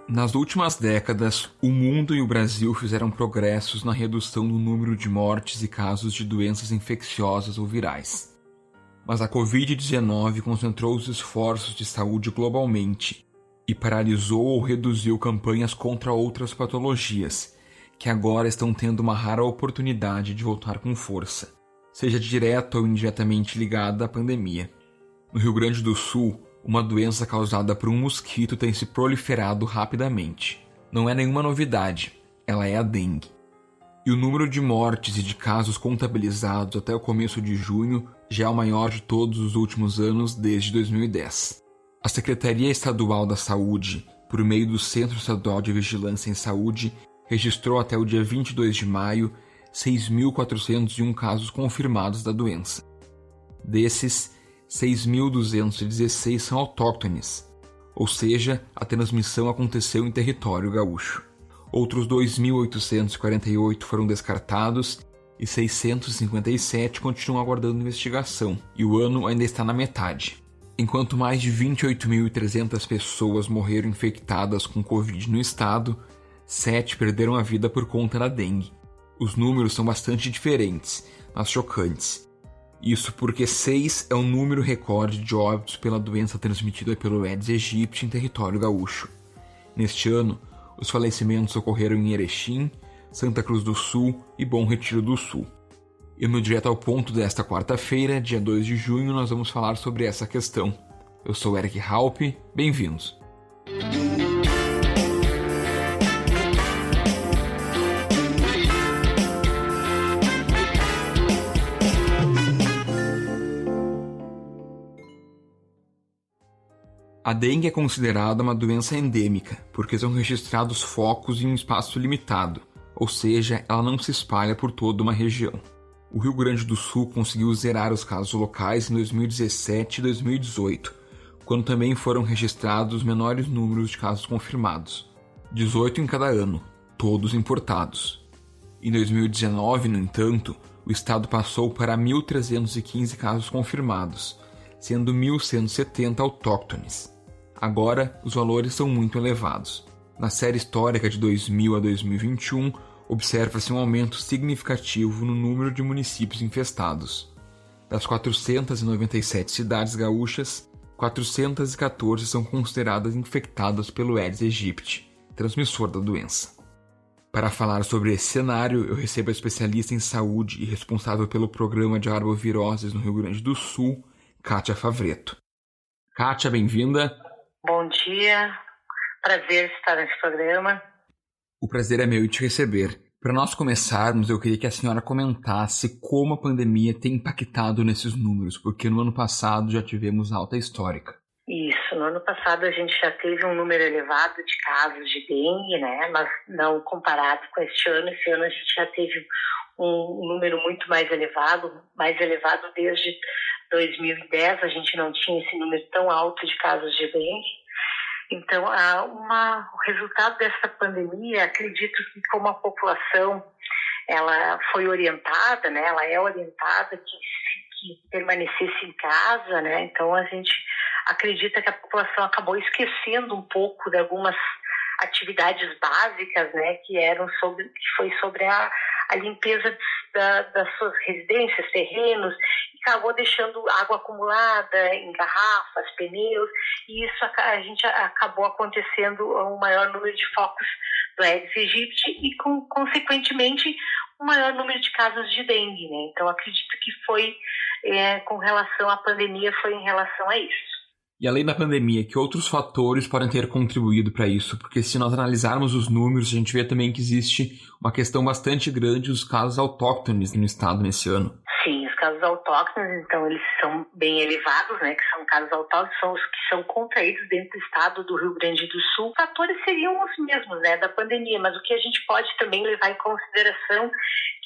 Nas últimas décadas, o mundo e o Brasil fizeram progressos na redução do número de mortes e casos de doenças infecciosas ou virais. Mas a Covid-19 concentrou os esforços de saúde globalmente e paralisou ou reduziu campanhas contra outras patologias, que agora estão tendo uma rara oportunidade de voltar com força, seja direta ou indiretamente ligada à pandemia. No Rio Grande do Sul, uma doença causada por um mosquito tem se proliferado rapidamente. Não é nenhuma novidade, ela é a dengue. E o número de mortes e de casos contabilizados até o começo de junho já é o maior de todos os últimos anos desde 2010. A Secretaria Estadual da Saúde, por meio do Centro Estadual de Vigilância em Saúde, registrou até o dia 22 de maio 6.401 casos confirmados da doença. Desses, 6.216 são autóctones, ou seja, a transmissão aconteceu em território gaúcho. Outros 2.848 foram descartados e 657 continuam aguardando investigação, e o ano ainda está na metade. Enquanto mais de 28.300 pessoas morreram infectadas com Covid no estado, 7 perderam a vida por conta da dengue. Os números são bastante diferentes, mas chocantes. Isso porque 6 é o número recorde de óbitos pela doença transmitida pelo Aedes aegypti em território gaúcho. Neste ano, os falecimentos ocorreram em Erechim, Santa Cruz do Sul e Bom Retiro do Sul. E no Direto ao Ponto desta quarta-feira, dia 2 de junho, nós vamos falar sobre essa questão. Eu sou Eric Halpe, bem-vindos. A dengue é considerada uma doença endêmica, porque são registrados focos em um espaço limitado, ou seja, ela não se espalha por toda uma região. O Rio Grande do Sul conseguiu zerar os casos locais em 2017 e 2018, quando também foram registrados os menores números de casos confirmados. 18 em cada ano, todos importados. Em 2019, no entanto, o estado passou para 1.315 casos confirmados, sendo 1.170 autóctones. Agora, os valores são muito elevados. Na série histórica de 2000 a 2021, observa-se um aumento significativo no número de municípios infestados. Das 497 cidades gaúchas, 414 são consideradas infectadas pelo Aedes aegypti, transmissor da doença. Para falar sobre esse cenário, eu recebo a especialista em saúde e responsável pelo programa de arboviroses no Rio Grande do Sul, Kátia Favretto. Kátia, bem-vinda. Bom dia, prazer estar nesse programa. O prazer é meu em te receber. Para nós começarmos, eu queria que a senhora comentasse como a pandemia tem impactado nesses números, porque no ano passado já tivemos alta histórica. Isso, no ano passado a gente já teve um número elevado de casos de dengue, né? Mas não comparado com este ano. Esse ano a gente já teve um número muito mais elevado desde 2010, a gente não tinha esse número tão alto de casos de dengue. Então, o resultado dessa pandemia, acredito que como a população ela foi orientada, né, ela é orientada que permanecesse em casa, né, então a gente acredita que a população acabou esquecendo um pouco de algumas atividades básicas, né, que foi sobre a limpeza das suas residências, terrenos, e acabou deixando água acumulada em garrafas, pneus, e isso a gente acabou acontecendo um maior número de focos do Aedes aegypti e, consequentemente, um maior número de casos de dengue, né? Então, acredito que foi com relação à pandemia, foi em relação a isso. E além da pandemia, que outros fatores podem ter contribuído para isso? Porque se nós analisarmos os números, a gente vê também que existe uma questão bastante grande dos casos autóctones no estado nesse ano. Sim, os casos autóctones, então, eles são bem elevados, né? Que são casos autóctones, são os que são contraídos dentro do estado do Rio Grande do Sul. Os fatores seriam os mesmos, né, da pandemia, mas o que a gente pode também levar em consideração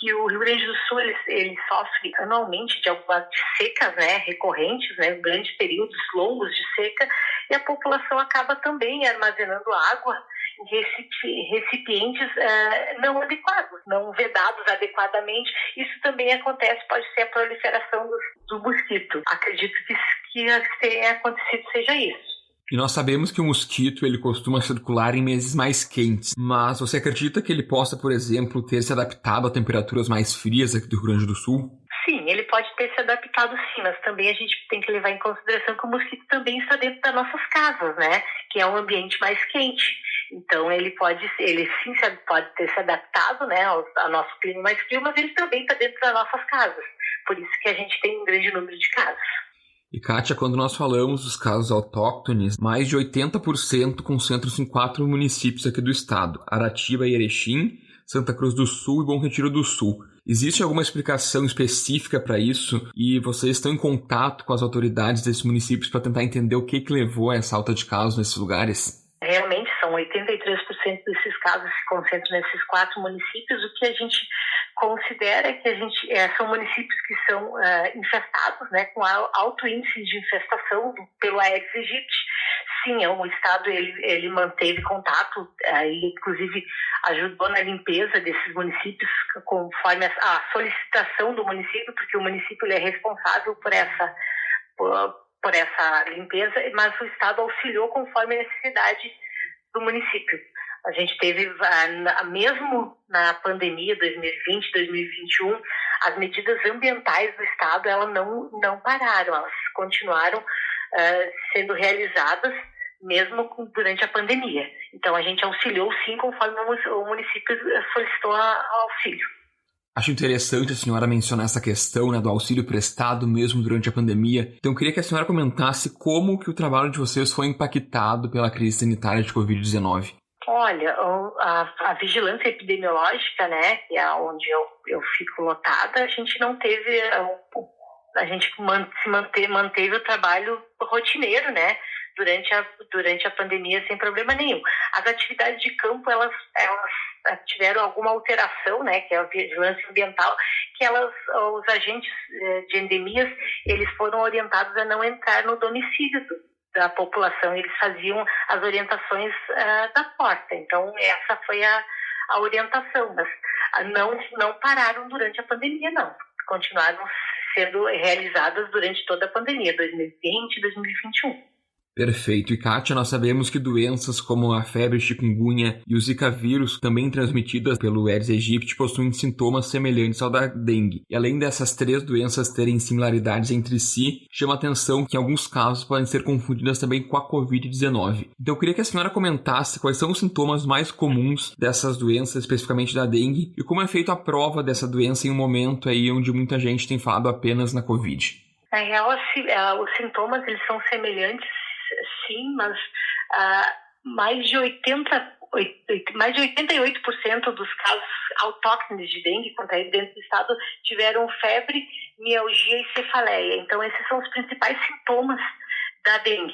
que o Rio Grande do Sul ele sofre anualmente de algumas secas, né, recorrentes, né, grandes períodos longos de seca, e a população acaba também armazenando água em recipientes não adequados, não vedados adequadamente. Isso também acontece, pode ser a proliferação do mosquito. Acredito que tenha acontecido seja isso. E nós sabemos que o mosquito ele costuma circular em meses mais quentes, mas você acredita que ele possa, por exemplo, ter se adaptado a temperaturas mais frias aqui do Rio Grande do Sul? Sim, ele pode ter se adaptado sim, mas também a gente tem que levar em consideração que o mosquito também está dentro das nossas casas, né? Que é um ambiente mais quente. Então ele sim pode ter se adaptado, né, ao nosso clima mais frio, mas ele também está dentro das nossas casas. Por isso que a gente tem um grande número de casos. E Kátia, quando nós falamos dos casos autóctones, mais de 80% concentram-se em 4 municípios aqui do estado: Aratiba e Erechim, Santa Cruz do Sul e Bom Retiro do Sul. Existe alguma explicação específica para isso? E vocês estão em contato com as autoridades desses municípios para tentar entender o que levou a essa alta de casos nesses lugares? Realmente, são 83% desses casos se concentram nesses 4 municípios. O que a gente considera que são municípios que são infestados, né, com alto índice de infestação pelo Aedes aegypti. Sim, o Estado ele manteve contato, e inclusive ajudou na limpeza desses municípios conforme a solicitação do município, porque o município ele é responsável por essa limpeza, mas o Estado auxiliou conforme a necessidade do município. A gente teve, mesmo na pandemia 2020, 2021, as medidas ambientais do Estado elas não pararam, elas continuaram sendo realizadas mesmo durante a pandemia. Então a gente auxiliou sim conforme o município solicitou auxílio. Acho interessante a senhora mencionar essa questão, né, do auxílio prestado mesmo durante a pandemia. Então eu queria que a senhora comentasse como que o trabalho de vocês foi impactado pela crise sanitária de Covid-19. Olha, a vigilância epidemiológica, né, que é onde eu fico lotada, a gente não teve, a gente manteve o trabalho rotineiro, né, durante a pandemia sem problema nenhum. As atividades de campo, elas tiveram alguma alteração, né, que é a vigilância ambiental, que os agentes de endemias, eles foram orientados a não entrar no domicílio da população, eles faziam as orientações da porta. Então, essa foi a orientação, mas não pararam durante a pandemia, não. Continuaram sendo realizadas durante toda a pandemia, 2020 e 2021. Perfeito. E Kátia, nós sabemos que doenças como a febre chikungunya e o Zika vírus, também transmitidas pelo Aedes aegypti, possuem sintomas semelhantes ao da dengue. E além dessas 3 doenças terem similaridades entre si, chama a atenção que em alguns casos podem ser confundidas também com a Covid-19. Então eu queria que a senhora comentasse quais são os sintomas mais comuns dessas doenças, especificamente da dengue, e como é feita a prova dessa doença em um momento aí onde muita gente tem falado apenas na Covid. Os sintomas eles são semelhantes, sim, mas mais de 88% dos casos autóctones de dengue contraídos dentro do estado tiveram febre, mialgia e cefaleia. Então, esses são os principais sintomas da dengue.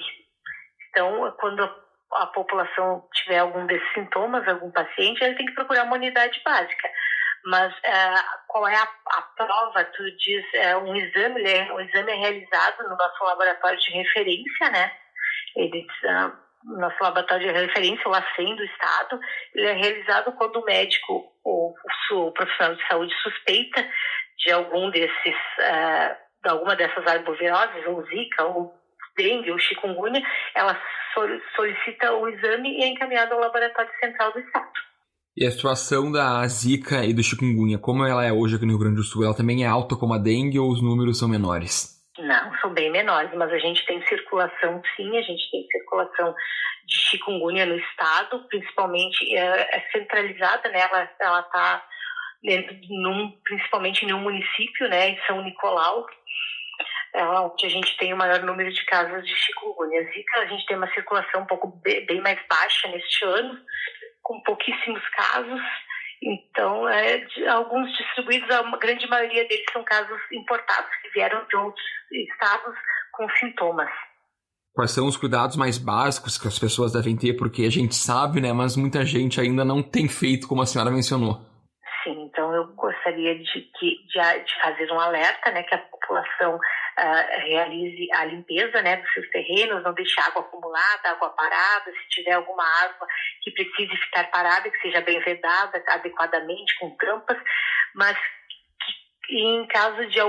Então, quando a população tiver algum desses sintomas, algum paciente, ele tem que procurar uma unidade básica. Mas qual é a prova? Tu diz, um exame é realizado no nosso laboratório de referência, né? Nosso laboratório de referência, o LACEN do Estado, ele é realizado quando o médico ou o profissional de saúde suspeita de alguma dessas arboviroses, ou Zika, ou dengue, ou chikungunya, ela solicita o exame e é encaminhado ao laboratório central do Estado. E a situação da Zika e do chikungunya, como ela é hoje aqui no Rio Grande do Sul, ela também é alta como a dengue ou os números são menores? Não, são bem menores, mas a gente tem circulação, sim, a gente tem circulação de chikungunya no estado, principalmente centralizada, né? Ela está principalmente em um município, né, em São Nicolau, onde a gente tem o maior número de casos de chikungunya. Zika, a gente tem uma circulação um pouco bem mais baixa neste ano, com pouquíssimos casos. Então, alguns distribuídos, a grande maioria deles são casos importados, que vieram de outros estados com sintomas. Quais são os cuidados mais básicos que as pessoas devem ter? Porque a gente sabe, né, mas muita gente ainda não tem feito, como a senhora mencionou. Sim, então eu gostaria de fazer um alerta, né, que a população realize a limpeza, né, dos seus terrenos, não deixe água acumulada, água parada. Se tiver alguma água que precise ficar parada, que seja bem vedada adequadamente, com tampas, mas em caso de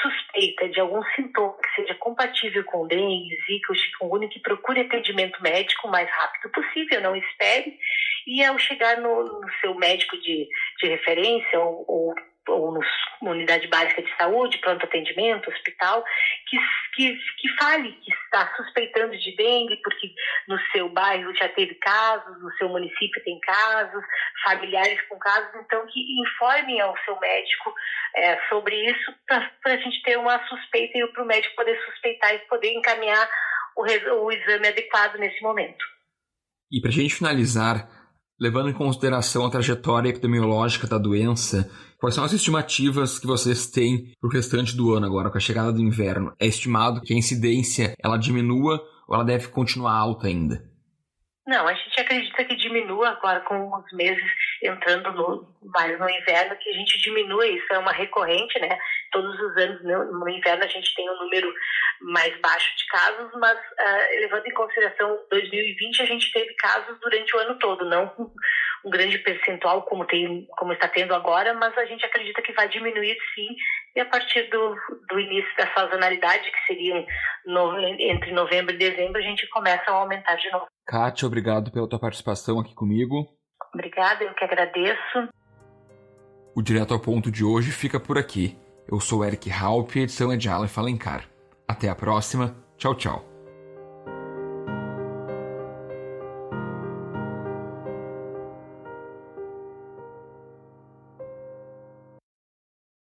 suspeita de algum sintoma que seja compatível com dengue, zika ou chikungunya, que procure atendimento médico o mais rápido possível, não espere, e ao chegar no seu médico de referência ou numa unidade básica de saúde, pronto atendimento, hospital, que fale que está suspeitando de dengue, porque no seu bairro já teve casos, no seu município tem casos, familiares com casos, então que informem ao seu médico sobre isso, para a gente ter uma suspeita e para o médico poder suspeitar e poder encaminhar o exame adequado nesse momento. E para a gente finalizar, levando em consideração a trajetória epidemiológica da doença, quais são as estimativas que vocês têm para o restante do ano agora, com a chegada do inverno? É estimado que a incidência ela diminua ou ela deve continuar alta ainda? Não, a gente acredita que diminua agora com os meses entrando mais no inverno, que a gente diminua, isso é uma recorrente, né? Todos os anos no inverno a gente tem um número mais baixo de casos, mas levando em consideração 2020 a gente teve casos durante o ano todo, não um grande percentual como está tendo agora, mas a gente acredita que vai diminuir sim, e a partir do início da sazonalidade, que seria entre novembro e dezembro, a gente começa a aumentar de novo. Kátia, obrigado pela tua participação aqui comigo. Obrigada, eu que agradeço. O Direto ao Ponto de hoje fica por aqui. Eu sou Eric Halp e a edição é de Aleph Alencar. Até a próxima. Tchau, tchau.